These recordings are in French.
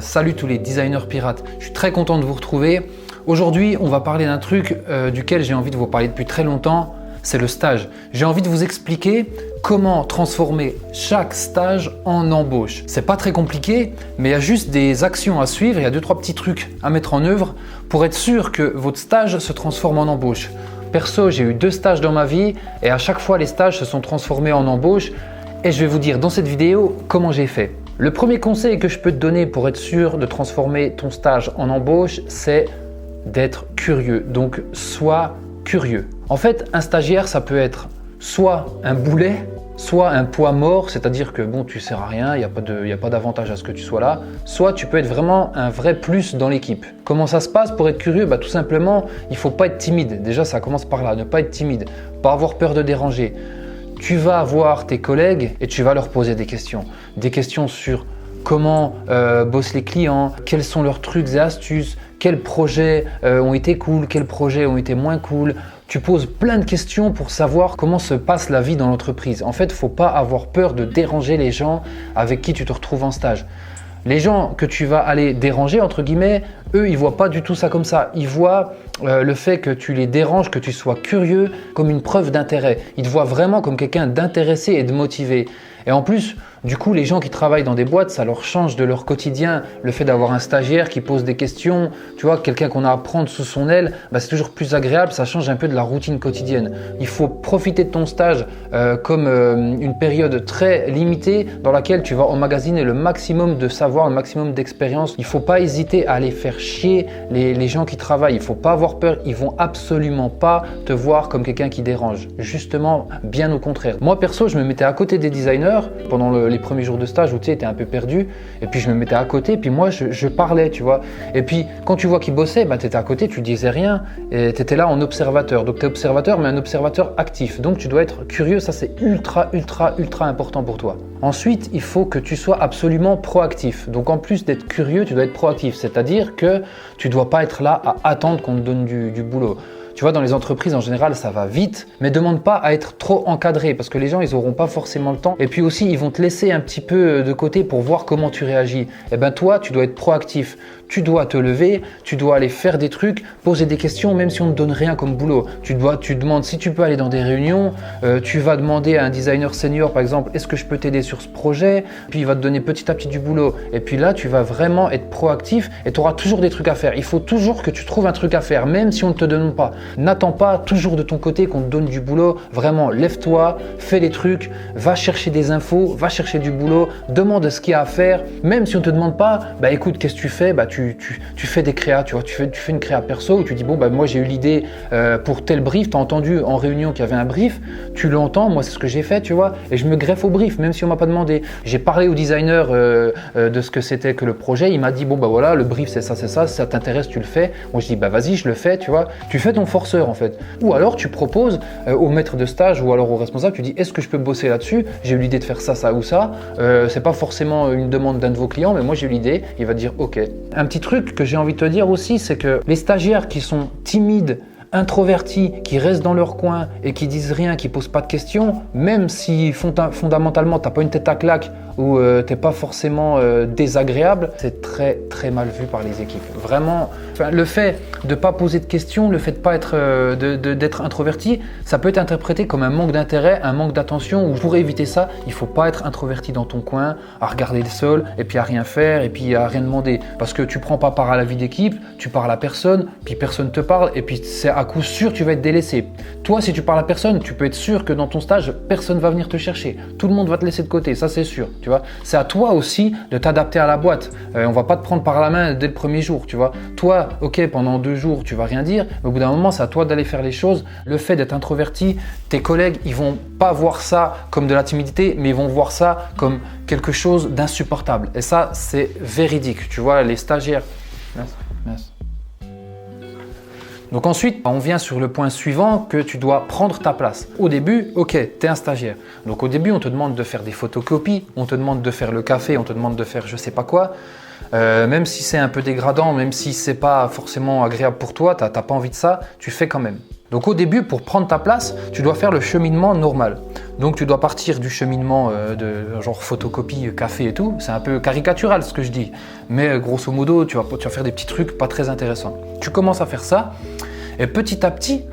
Salut tous les designers pirates, je suis très content de vous retrouver. Aujourd'hui, on va parler d'un truc duquel j'ai envie de vous parler depuis très longtemps, c'est le stage. J'ai envie de vous expliquer comment transformer chaque stage en embauche. C'est pas très compliqué, mais il y a juste des actions à suivre, il y a 2-3 petits trucs à mettre en œuvre pour être sûr que votre stage se transforme en embauche. Perso, j'ai eu 2 stages dans ma vie et à chaque fois les stages se sont transformés en embauche et je vais vous dire dans cette vidéo comment j'ai fait. Le premier conseil que je peux te donner pour être sûr de transformer ton stage en embauche, c'est d'être curieux. Donc, sois curieux. En fait, un stagiaire, ça peut être soit un boulet, soit un poids mort, c'est-à-dire que bon, tu ne sers à rien, il n'y a pas d'avantage à ce que tu sois là, soit tu peux être vraiment un vrai plus dans l'équipe. Comment ça se passe pour être curieux? Tout simplement, il ne faut pas être timide. Déjà, ça commence par là, ne pas être timide, pas avoir peur de déranger. Tu vas voir tes collègues et tu vas leur poser des questions. Des questions sur comment bossent les clients, quels sont leurs trucs et astuces, quels projets ont été cool, quels projets ont été moins cool. Tu poses plein de questions pour savoir comment se passe la vie dans l'entreprise. En fait, il ne faut pas avoir peur de déranger les gens avec qui tu te retrouves en stage. Les gens que tu vas aller déranger, entre guillemets, eux, ils ne voient pas du tout ça comme ça. Ils voient le fait que tu les déranges, que tu sois curieux, comme une preuve d'intérêt. Ils te voient vraiment comme quelqu'un d'intéressé et de motivé. Et en plus, du coup, les gens qui travaillent dans des boîtes, ça leur change de leur quotidien. Le fait d'avoir un stagiaire qui pose des questions, tu vois, quelqu'un qu'on a à prendre sous son aile, c'est toujours plus agréable, ça change un peu de la routine quotidienne. Il faut profiter de ton stage comme une période très limitée dans laquelle tu vas emmagasiner le maximum de savoir, le maximum d'expérience. Il ne faut pas hésiter à aller faire chier les gens qui travaillent. Il ne faut pas avoir peur, ils ne vont absolument pas te voir comme quelqu'un qui dérange. Justement, bien au contraire. Moi, perso, je me mettais à côté des designers pendant les premiers jours de stage où tu sais, t'es un peu perdu et puis je me mettais à côté puis moi je parlais, tu vois. Et puis quand tu vois qu'ils bossaient, tu étais à côté, tu disais rien et tu étais là en observateur. Donc tu es observateur mais un observateur actif. Donc tu dois être curieux, ça c'est ultra important pour toi. Ensuite, il faut que tu sois absolument proactif. Donc en plus d'être curieux, tu dois être proactif, c'est-à-dire que tu dois pas être là à attendre qu'on te donne du boulot. Tu vois, dans les entreprises, en général, ça va vite, mais demande pas à être trop encadré parce que les gens, ils n'auront pas forcément le temps. Et puis aussi, ils vont te laisser un petit peu de côté pour voir comment tu réagis. Et bien toi, tu dois être proactif. Tu dois te lever, tu dois aller faire des trucs, poser des questions, même si on ne te donne rien comme boulot. Tu demandes si tu peux aller dans des réunions, tu vas demander à un designer senior, par exemple, est-ce que je peux t'aider sur ce projet? Puis il va te donner petit à petit du boulot. Et puis là, tu vas vraiment être proactif et tu auras toujours des trucs à faire. Il faut toujours que tu trouves un truc à faire, même si on ne te donne pas. N'attends pas toujours de ton côté qu'on te donne du boulot. Vraiment, lève-toi, fais les trucs, va chercher des infos, va chercher du boulot, demande ce qu'il y a à faire. Même si on ne te demande pas, écoute, qu'est-ce que tu fais? Tu fais des créas, tu vois, tu fais une créa perso où tu dis, moi j'ai eu l'idée pour tel brief, tu as entendu en réunion qu'il y avait un brief, tu l'entends, moi c'est ce que j'ai fait, tu vois, et je me greffe au brief, même si on m'a pas demandé. J'ai parlé au designer de ce que c'était que le projet, il m'a dit, voilà, le brief c'est ça, si ça t'intéresse, tu le fais. Moi je dis, vas-y, je le fais, tu vois, tu fais ton forceur en fait. Ou alors tu proposes au maître de stage ou alors au responsable, tu dis, est-ce que je peux bosser là-dessus? J'ai eu l'idée de faire ça, ça ou ça. C'est pas forcément une demande d'un de vos clients, mais moi j'ai eu l'idée, il va dire, ok. Un petit truc que j'ai envie de te dire aussi, c'est que les stagiaires qui sont timides, introvertis, qui restent dans leur coin et qui disent rien, qui posent pas de questions, même si fondamentalement t'as pas une tête à claque ou t'es pas forcément désagréable, c'est très mal vu par les équipes. Vraiment, le fait de pas poser de questions, le fait de pas être d'être introverti, ça peut être interprété comme un manque d'intérêt, un manque d'attention. Ou pour éviter ça, il faut pas être introverti dans ton coin, à regarder le sol et puis à rien faire et puis à rien demander, parce que tu prends pas part à la vie d'équipe, tu parles à personne, puis personne te parle et puis c'est à coup sûr tu vas être délaissé. Toi, si tu parles à personne, tu peux être sûr que dans ton stage, personne va venir te chercher. Tout le monde va te laisser de côté, ça c'est sûr. Tu vois, c'est à toi aussi de t'adapter à la boîte. On va pas te prendre par la main dès le premier jour, tu vois. Toi, ok, pendant 2 jours, tu vas rien dire, mais au bout d'un moment, c'est à toi d'aller faire les choses. Le fait d'être introverti, tes collègues, ils vont pas voir ça comme de la timidité, mais ils vont voir ça comme quelque chose d'insupportable. Et ça, c'est véridique. Tu vois, les stagiaires. Merci. Donc ensuite, on vient sur le point suivant que tu dois prendre ta place. Au début, ok, tu es un stagiaire. Donc au début, on te demande de faire des photocopies, on te demande de faire le café, on te demande de faire je sais pas quoi. Même si c'est un peu dégradant, même si c'est pas forcément agréable pour toi, t'as pas envie de ça, tu fais quand même. Donc au début, pour prendre ta place, tu dois faire le cheminement normal. Donc tu dois partir du cheminement de genre photocopie, café et tout. C'est un peu caricatural ce que je dis. Mais grosso modo, tu vas faire des petits trucs pas très intéressants. Tu commences à faire ça et petit à petit,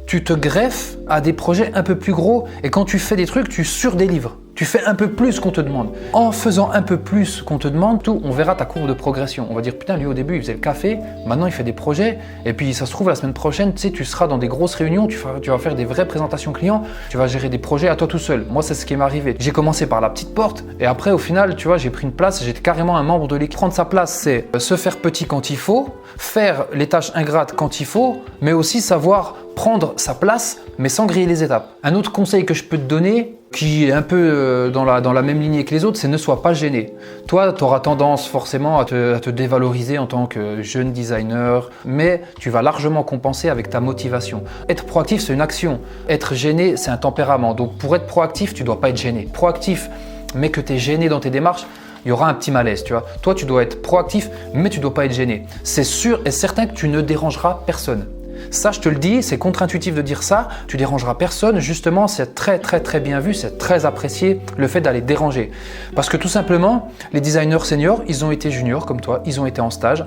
tu te greffes à des projets un peu plus gros et quand tu fais des trucs, tu surdélivres. Tu fais un peu plus qu'on te demande. En faisant un peu plus qu'on te demande, on verra ta courbe de progression. On va dire, putain, lui au début, il faisait le café, maintenant il fait des projets, et puis ça se trouve, la semaine prochaine, tu sais, tu seras dans des grosses réunions, tu vas faire des vraies présentations clients, tu vas gérer des projets à toi tout seul. Moi, c'est ce qui m'est arrivé. J'ai commencé par la petite porte, et après, au final, tu vois, j'ai pris une place, j'étais carrément un membre de l'équipe. Prendre sa place, c'est se faire petit quand il faut, faire les tâches ingrates quand il faut, mais aussi savoir prendre sa place, mais sans griller les étapes. Un autre conseil que je peux te donner, qui est un peu dans la même lignée que les autres, c'est ne sois pas gêné. Toi, tu auras tendance forcément à te dévaloriser en tant que jeune designer, mais tu vas largement compenser avec ta motivation. Être proactif, c'est une action. Être gêné, c'est un tempérament. Donc pour être proactif, tu ne dois pas être gêné. Proactif, mais que tu es gêné dans tes démarches, il y aura un petit malaise, tu vois. Toi, tu dois être proactif, mais tu ne dois pas être gêné. C'est sûr et certain que tu ne dérangeras personne. Ça, je te le dis, c'est contre-intuitif de dire ça, tu dérangeras personne. Justement, c'est très bien vu, c'est très apprécié le fait d'aller déranger. Parce que tout simplement, les designers seniors, ils ont été juniors comme toi, ils ont été en stage.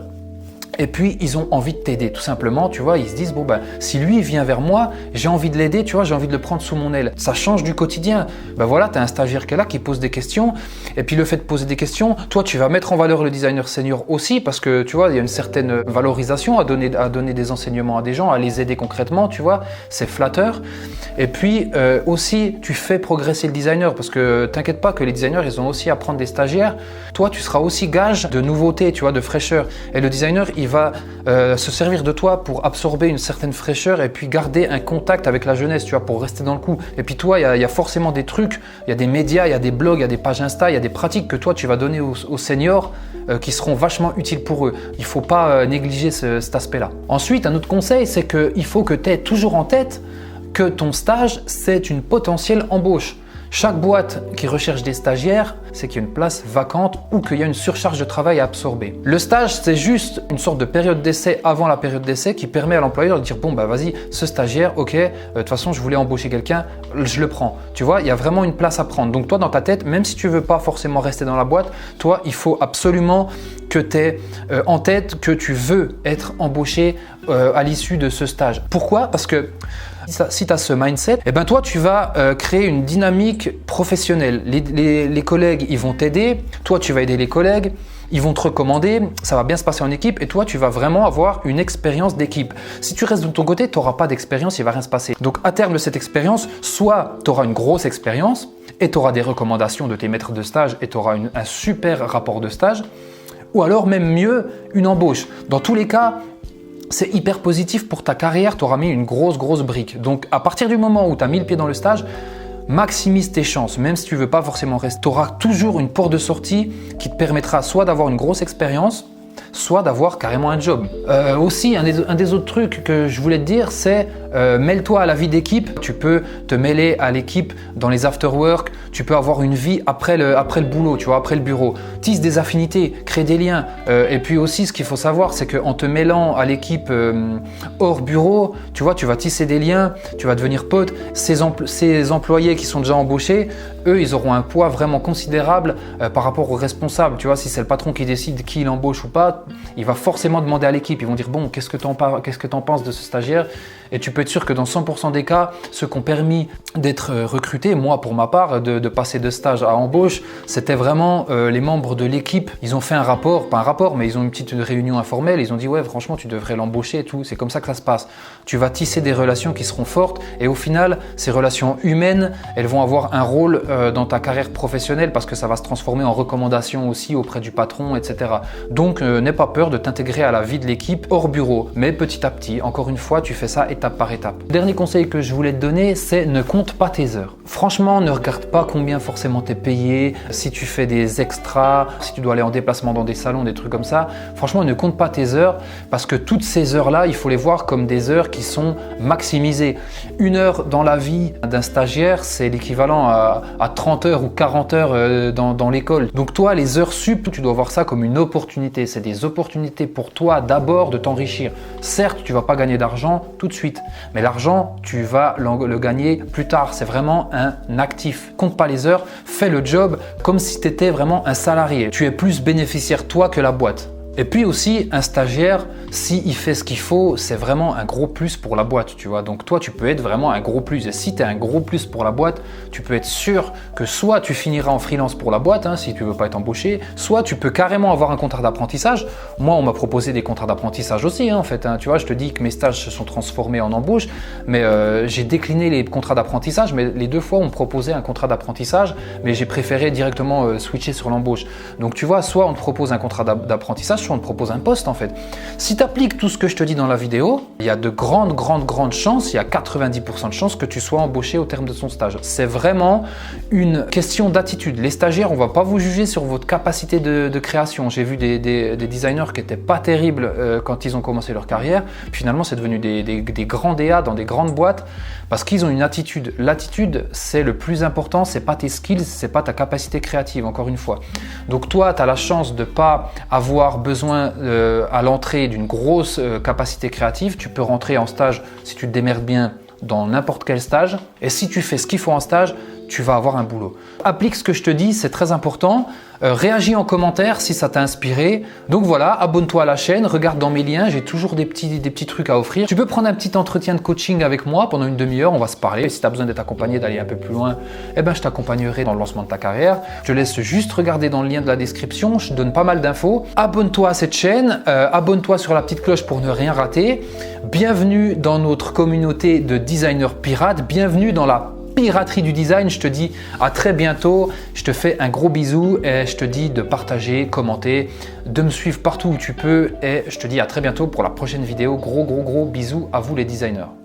Et puis, ils ont envie de t'aider, tout simplement, tu vois, ils se disent, bon, ben, si lui, il vient vers moi, j'ai envie de l'aider, tu vois, j'ai envie de le prendre sous mon aile. Ça change du quotidien. Ben voilà, tu as un stagiaire qui est là, qui pose des questions, et puis le fait de poser des questions, toi, tu vas mettre en valeur le designer senior aussi, parce que, tu vois, il y a une certaine valorisation à donner des enseignements à des gens, à les aider concrètement, tu vois, c'est flatteur. Et puis, aussi, tu fais progresser le designer, parce que t'inquiète pas que les designers, ils ont aussi à prendre des stagiaires. Toi, tu seras aussi gage de nouveauté, tu vois, de fraîcheur. Et le designer, il va se servir de toi pour absorber une certaine fraîcheur et puis garder un contact avec la jeunesse, tu vois, pour rester dans le coup. Et puis toi, il y a forcément des trucs, il y a des médias, il y a des blogs, il y a des pages Insta, il y a des pratiques que toi, tu vas donner aux seniors qui seront vachement utiles pour eux. Il ne faut pas négliger cet aspect-là. Ensuite, un autre conseil, c'est qu'il faut que tu aies toujours en tête que ton stage, c'est une potentielle embauche. Chaque boîte qui recherche des stagiaires, c'est qu'il y a une place vacante ou qu'il y a une surcharge de travail à absorber. Le stage, c'est juste une sorte de période d'essai avant la période d'essai qui permet à l'employeur de dire bon bah vas-y, ce stagiaire, ok, de toute façon je voulais embaucher quelqu'un, je le prends. Tu vois, il y a vraiment une place à prendre. Donc toi dans ta tête, même si tu veux pas forcément rester dans la boîte, toi il faut absolument que tu aies en tête que tu veux être embauché à l'issue de ce stage. Pourquoi? Parce que si tu as ce mindset, eh ben toi, tu vas créer une dynamique professionnelle. Les collègues, ils vont t'aider. Toi, tu vas aider les collègues. Ils vont te recommander. Ça va bien se passer en équipe. Et toi, tu vas vraiment avoir une expérience d'équipe. Si tu restes de ton côté, tu n'auras pas d'expérience. Il ne va rien se passer. Donc, à terme de cette expérience, soit tu auras une grosse expérience et tu auras des recommandations de tes maîtres de stage et tu auras un super rapport de stage. Ou alors, même mieux, une embauche. Dans tous les cas, c'est hyper positif pour ta carrière, tu auras mis une grosse brique. Donc à partir du moment où tu as mis le pied dans le stage, maximise tes chances, même si tu ne veux pas forcément rester. Tu auras toujours une porte de sortie qui te permettra soit d'avoir une grosse expérience, soit d'avoir carrément un job. Aussi, un des autres trucs que je voulais te dire, c'est mêle-toi à la vie d'équipe. Tu peux te mêler à l'équipe dans les after-work. Tu peux avoir une vie après le boulot, tu vois, après le bureau. Tisse des affinités, crée des liens. Et puis aussi, ce qu'il faut savoir, c'est qu'en te mêlant à l'équipe hors bureau, tu vois, tu vas tisser des liens, tu vas devenir pote. Ces employés qui sont déjà embauchés, eux, ils auront un poids vraiment considérable par rapport aux responsables. Tu vois, si c'est le patron qui décide qui il embauche ou pas, il va forcément demander à l'équipe. Ils vont dire bon, qu'est-ce que t'en penses de ce stagiaire? Et tu peux être sûr que dans 100% des cas, ceux qui ont permis d'être recrutés, moi pour ma part, de passer de stage à embauche, c'était vraiment les membres de l'équipe. Ils ont fait un rapport, pas un rapport, mais ils ont une petite réunion informelle. Ils ont dit ouais, franchement, tu devrais l'embaucher et tout. C'est comme ça que ça se passe. Tu vas tisser des relations qui seront fortes et au final, ces relations humaines, elles vont avoir un rôle dans ta carrière professionnelle parce que ça va se transformer en recommandation aussi auprès du patron, etc. Donc, n'aie pas peur de t'intégrer à la vie de l'équipe hors bureau, mais petit à petit. Encore une fois, tu fais ça étape par étape. Le dernier conseil que je voulais te donner, c'est ne compte pas tes heures. Franchement, ne regarde pas combien forcément tu es payé, si tu fais des extras, si tu dois aller en déplacement dans des salons, des trucs comme ça. Franchement, ne compte pas tes heures parce que toutes ces heures-là, il faut les voir comme des heures qui sont maximisées. Une heure dans la vie d'un stagiaire, c'est l'équivalent à 30 heures ou 40 heures dans l'école. Donc toi, les heures sup, tu dois voir ça comme une opportunité. C'est des des opportunités pour toi d'abord de t'enrichir. Certes, tu ne vas pas gagner d'argent tout de suite, mais l'argent, tu vas le gagner plus tard. C'est vraiment un actif. Compte pas les heures, fais le job comme si tu étais vraiment un salarié. Tu es plus bénéficiaire toi que la boîte. Et puis aussi, un stagiaire, s'il fait ce qu'il faut, c'est vraiment un gros plus pour la boîte, tu vois. Donc toi, tu peux être vraiment un gros plus. Et si tu es un gros plus pour la boîte, tu peux être sûr que soit tu finiras en freelance pour la boîte, si tu ne veux pas être embauché, soit tu peux carrément avoir un contrat d'apprentissage. Moi, on m'a proposé des contrats d'apprentissage aussi, en fait. Tu vois, je te dis que mes stages se sont transformés en embauche, mais j'ai décliné les contrats d'apprentissage. Mais les 2 fois, on me proposait un contrat d'apprentissage, mais j'ai préféré directement switcher sur l'embauche. Donc tu vois, soit on te propose un contrat d'apprentissage, soit on te propose un poste en fait. Si tu appliques tout ce que je te dis dans la vidéo, il y a de grandes chances, il y a 90% de chances que tu sois embauché au terme de ton stage. C'est vraiment une question d'attitude. Les stagiaires, on ne va pas vous juger sur votre capacité de création. J'ai vu des designers qui n'étaient pas terribles quand ils ont commencé leur carrière. Finalement, c'est devenu des grands DA dans des grandes boîtes parce qu'ils ont une attitude. L'attitude, c'est le plus important, c'est pas tes skills, c'est pas ta capacité créative, encore une fois. Donc toi, tu as la chance de ne pas avoir besoin à l'entrée d'une grosse capacité créative. Tu peux rentrer en stage si tu te démerdes bien dans n'importe quel stage. Et si tu fais ce qu'il faut en stage, tu vas avoir un boulot. Applique ce que je te dis, c'est très important. Réagis en commentaire si ça t'a inspiré. Donc voilà, abonne-toi à la chaîne, regarde dans mes liens, j'ai toujours des petits trucs à offrir. Tu peux prendre un petit entretien de coaching avec moi pendant une demi-heure, on va se parler. Et si tu as besoin d'être accompagné, d'aller un peu plus loin, je t'accompagnerai dans le lancement de ta carrière. Je te laisse juste regarder dans le lien de la description, je te donne pas mal d'infos. Abonne-toi à cette chaîne, abonne-toi sur la petite cloche pour ne rien rater. Bienvenue dans notre communauté de designers pirates, bienvenue dans la piraterie du design. Je te dis à très bientôt, je te fais un gros bisou et je te dis de partager, commenter, de me suivre partout où tu peux et je te dis à très bientôt pour la prochaine vidéo. Gros bisous à vous les designers.